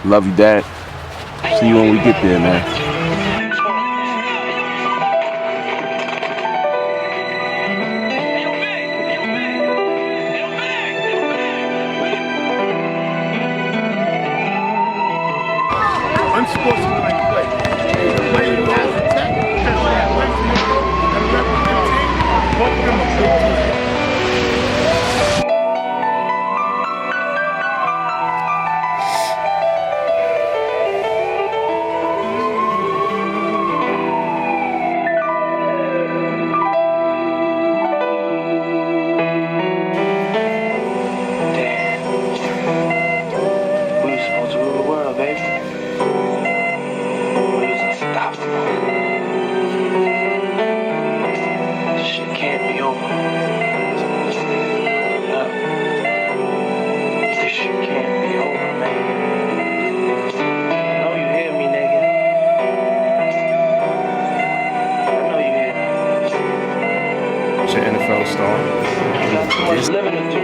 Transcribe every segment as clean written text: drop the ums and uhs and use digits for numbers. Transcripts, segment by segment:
Love you, Dad. See you when we get there, man. Unsportsmanlike play. Play you as a tech, especially at Lexington and 11-15. Both of them are big teams. Your NFL star. Too much living to do.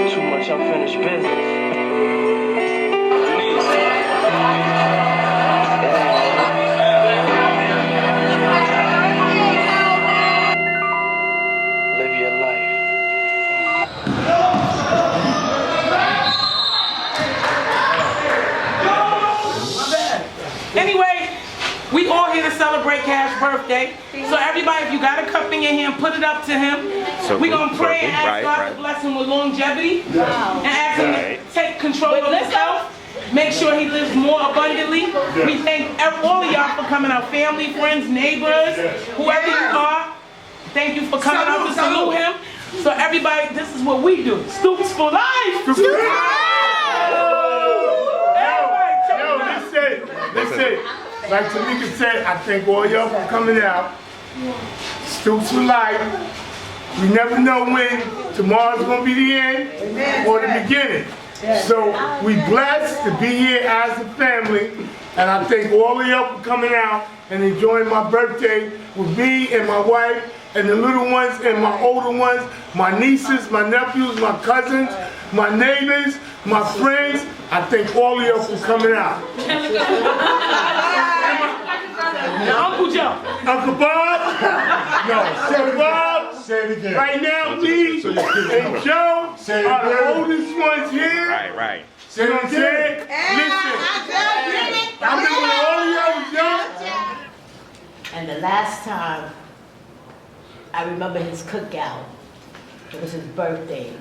Too much unfinished business. Live your life. Anyway, we all here to celebrate Cash's birthday. So everybody, if you got a cup in your hand, put it up to him. We're going to pray and ask God to bless him with longevity. And ask him to take control of his health. Make sure he lives more abundantly. We thank all of y'all for coming out. Family, friends, neighbors, whoever you are. Thank you for coming out to salute him. So everybody, this is what we do. Stukes for life! Listen, like Tamika said, I thank all y'all for coming out. Stukes for life. We never know when tomorrow's gonna be the end or the beginning. So we blessed to be here as a family, and I thank all of y'all for coming out and enjoying my birthday with me and my wife and the little ones and my older ones, my nieces, my nephews, my cousins, my neighbors, my friends. I thank all of y'all for coming out. Uncle Joe. Uncle Bob? No, Uncle Bob. Say it again. Right now, me and Joe are the oldest ones here. Right. See what I'm saying? Listen, I remember when all of y'all was young. And the last time, I remember his cookout. It was his birthday.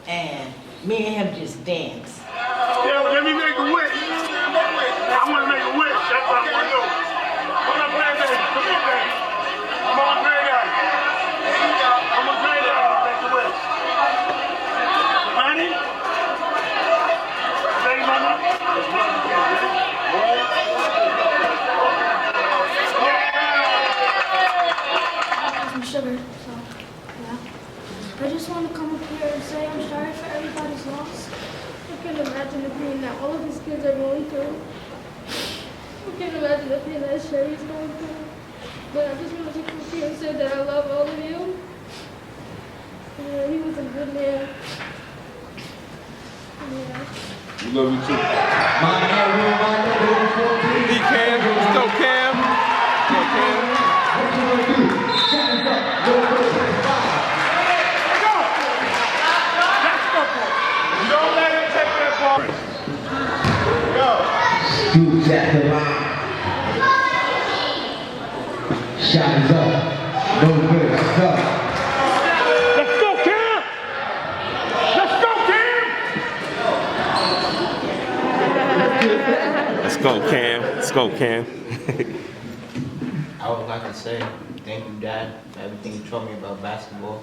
And me and him just danced. Yeah, let me make a wish. I want to make a wish. That's what I want to do. Come on, granddaddy. Come on, man. Come on, granddaddy. I'm a granddaddy. Make a wish. Ready? Ready, mama? Some sugar, so yeah. I just want to come up here and say I'm sorry for everybody's loss. I can't imagine the pain that all of his kids are going through. I can't imagine the pain that Sherry's going through. But I just wanted to come here and say that I love all of you. Yeah, he was a good man. Yeah. We love you too. D-Cam, Stokecam. Don't let him take that ball. Go. Stukes at the line. Shot is up. No good. Go. Let's go, Cam! Let's go, Cam! Let's go, Cam. Let's go, Cam. I would like to say thank you, Dad, for everything you told me about basketball.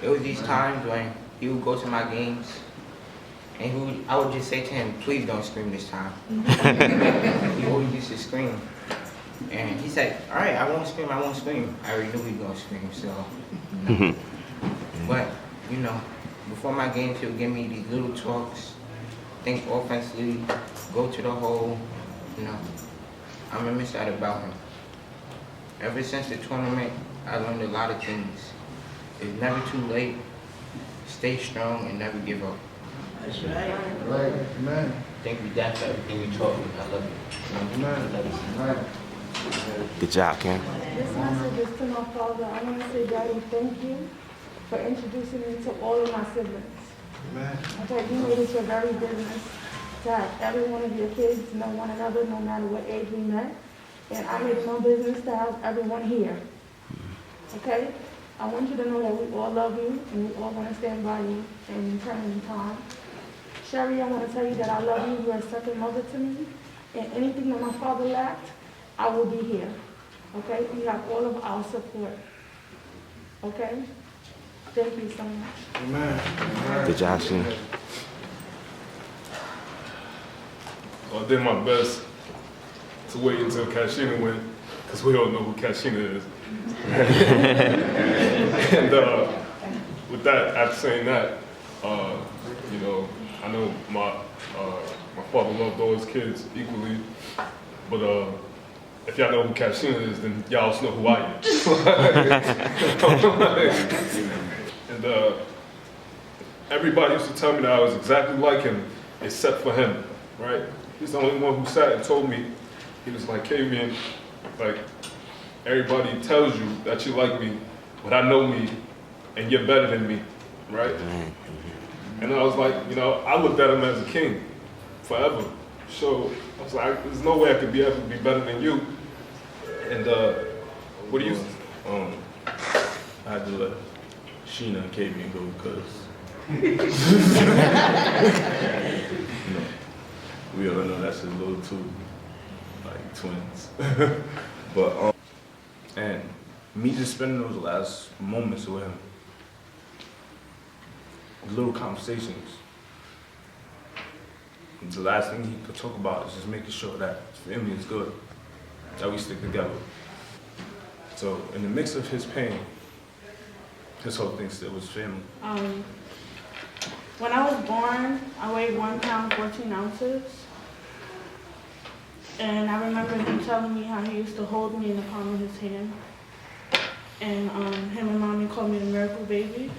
It was these times when he would go to my games, and I would just say to him, please don't scream this time. He always used to scream. And he said, all right, I won't scream. I already knew he was going to scream, so. But, before my games, he would give me these little talks, think offensively, go to the hole, I remiss that about him. Ever since the tournament, I learned a lot of things. It's never too late. Stay strong and never give up. That's right. Right. Amen. Thank you, Dad, for everything you taught me. I love you. Amen. I love you. Right. Good job, Cam. This message is to my father. I want to say, Daddy, thank you for introducing me to all of my siblings. Amen. Okay, you made it your very business to have every one of your kids know one another, no matter what age we met. And I made it my business to have everyone here. Okay? I want you to know that we all love you and we all want to stand by you in eternity time. Sherry, I want to tell you that I love you. You are a second mother to me. And anything that my father lacked, I will be here. Okay? You have all of our support. Okay? Thank you so much. Amen. Good job, Sheen. I did my best to wait until Kashina went, because we all know who Kashina is. And with that, after saying that, you know, I know my father loved all his kids equally, but if y'all know who Kashina is, then y'all also know who I am. And everybody used to tell me that I was exactly like him, except for him, right? He's the only one who sat and told me, he was like, Kelvin, like, everybody tells you that you like me, but I know me, and you're better than me, right? And I was like, you know, I looked at him as a king, forever. So I was like, there's no way I could ever be better than you. And what do you? I had to let Sheena and Kelvin go because you know, we all know that's a little too like twins. But and me just spending those last moments with him, little conversations. The last thing he could talk about is just making sure that his family is good, that we stick together. So in the midst of his pain, his whole thing still was family. When I was born, I weighed 1 pound, 14 ounces. And I remember him telling me how he used to hold me in the palm of his hand. And him and Mommy called me the miracle baby.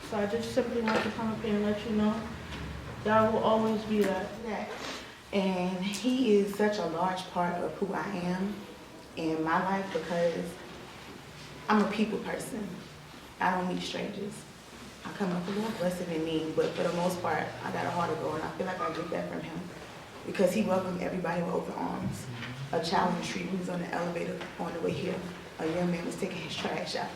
So I just simply want to come up here and let you know that I will always be that. And he is such a large part of who I am in my life because I'm a people person. I don't meet strangers. I come up a little blessed and mean, but for the most part, I got a heart of gold, and I feel like I get that from him because he welcomed everybody with open arms. A child in the street who was on the elevator on the way here, a young man was taking his trash out.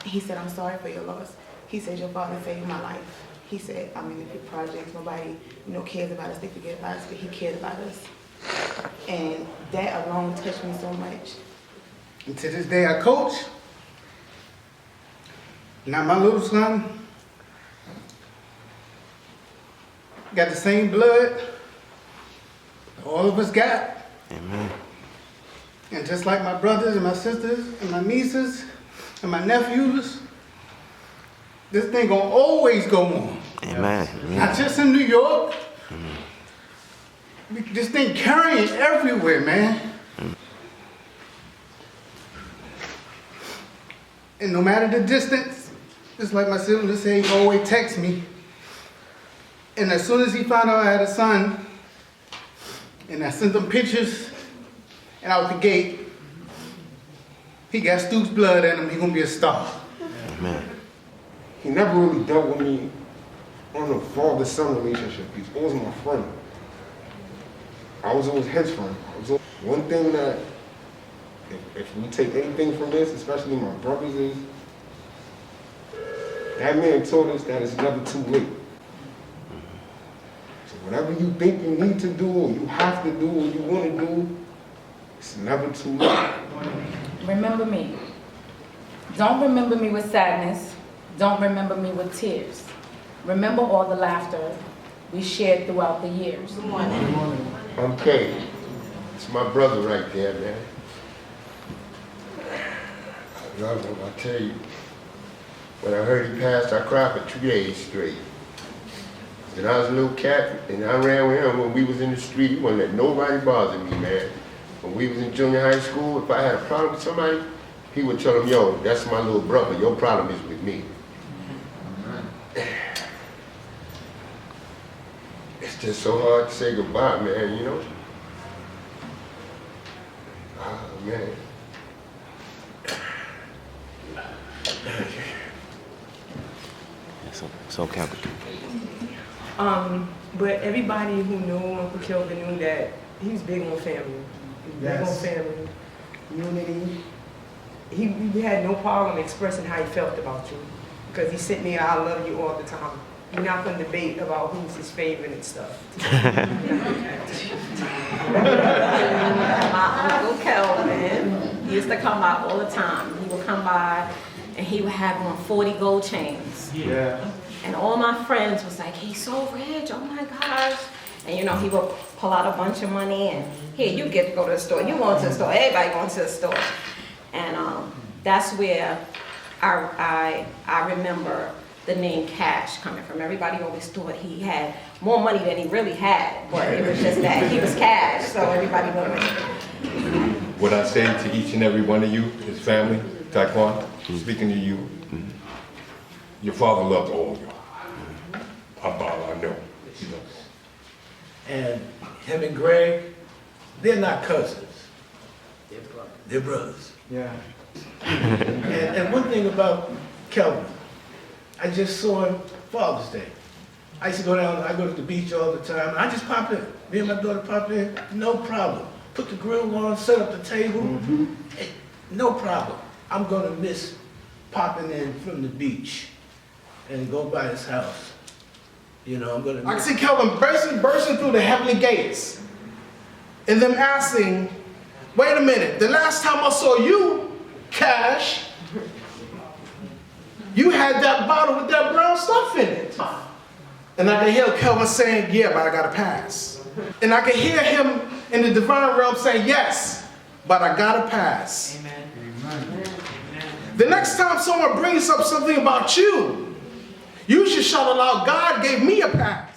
He said, "I'm sorry for your loss." He said, "Your father saved my life." He said, "I'm in the big projects. Nobody, cares about us. They forget about us, but he cared about us." And that alone touched me so much. And to this day, I coach. Now my little son got the same blood all of us got. Amen. And just like my brothers and my sisters and my nieces and my nephews, this thing gonna always go on. Amen. Not just in New York. This thing carrying everywhere, man. And no matter the distance, just like my siblings say, he always texts me. And as soon as he found out I had a son, and I sent him pictures, and out the gate, he got Stukes blood in him, he gonna be a star. Amen. He never really dealt with me on a father-son relationship. He was always my friend. I was always his friend. One thing that, if we take anything from this, especially my brothers, is that man taught us that it's never too late. So whatever you think you need to do, or you have to do, or you want to do, it's never too late. Remember me. Don't remember me with sadness. Don't remember me with tears. Remember all the laughter we shared throughout the years. Good morning. Okay, it's my brother right there, man. I tell you, when I heard he passed, I cried for 2 days straight. And I was a little cat, and I ran with him when we was in the street. He wouldn't let nobody bother me, man. When we was in junior high school, if I had a problem with somebody, he would tell them, "Yo, that's my little brother. Your problem is with me." It's just so hard to say goodbye, man, you know? Ah, man. So Kelvin. But everybody who knew Uncle Kelvin knew that he was big on family. He was big on family, unity. He had no problem expressing how he felt about you. Because he sent me, I love you all the time. We're not going to debate about who's his favorite and stuff. My Uncle Kelvin used to come by all the time. He would come by and he would have on 40 gold chains. Yeah. And all my friends was like, he's so rich, oh my gosh. And you know, he would pull out a bunch of money and here, you get to go to the store. You going to the store, everybody going to the store. And that's where I remember the name Cash coming from. Everybody always thought he had more money than he really had, but it was just that he was Cash, so everybody knew him. What I say to each and every one of you, his family, Tyquan, speaking to you, your father loved all of y'all. I know. You know. And him and Greg, they're not cousins. They're brothers. Yeah. And one thing about Kelvin, I just saw him Father's Day. I used to go down, I go to the beach all the time. I just pop in. Me and my daughter pop in, no problem. Put the grill on, set up the table, no problem. I'm gonna miss popping in from the beach and go by his house. You know, I'm gonna I can see Kelvin bursting through the heavenly gates and them asking, wait a minute, the last time I saw you, Cash, you had that bottle with that brown stuff in it. And I can hear Kelvin saying, yeah, but I got to pass. And I can hear him in the divine realm saying, yes, but I got to pass. Amen. The next time someone brings up something about you, you should shout aloud, God gave me a pass.